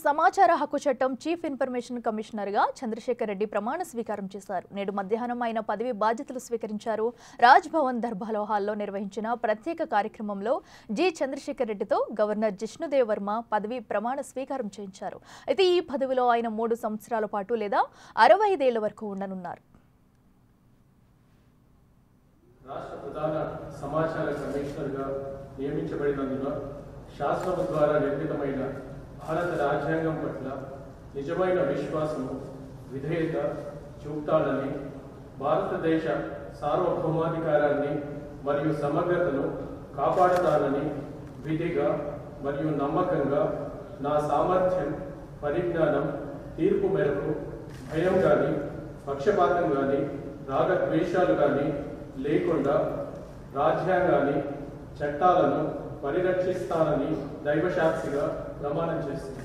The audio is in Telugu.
సమాచార హక్కు చట్టం చీఫ్ ఇన్ఫర్మేషన్ కమిషనర్ గా చంద్రశేఖర్ రెడ్డి ప్రమాణ స్వీకారం చేశారు. నేడు మధ్యాహ్నం ఆయన పదవి బాధ్యతలు స్వీకరించారు. రాజ్ భవన్ దర్బార్ హాల్లో నిర్వహించిన ప్రత్యేక కార్యక్రమంలో జి చంద్రశేఖర్ రెడ్డితో గవర్నర్ జిష్ణుదేవ్ వర్మ పదవి ప్రమాణ స్వీకారం చేయించారు. అయితే ఈ పదవిలో ఆయన 3 సంవత్సరాల పాటు లేదా 65 ఏళ్ల వరకు ఉండనున్నారు. రాష్ట్ర ప్రధాన సమాచార కమిషనర్గా నియమించబడినందున శాసనం ద్వారా నిర్మితమైన భారత రాజ్యాంగం పట్ల నిజమైన విశ్వాసము విధేయత చూపుతానని, భారతదేశ సార్వభౌమాధికారాన్ని మరియు సమగ్రతను కాపాడుతానని విధిగా మరియు నమ్మకంగా నా సామర్థ్యం, పరిజ్ఞానం, తీర్పు మేరకు భయం కానీ పక్షపాతం కానీ రాగద్వేషాలు కానీ లేకుండా రాజ్యాంగాన్ని చట్టాలను పరిరక్షిస్తానని దైవసాక్షిగా ప్రమాణం చేస్తుంది.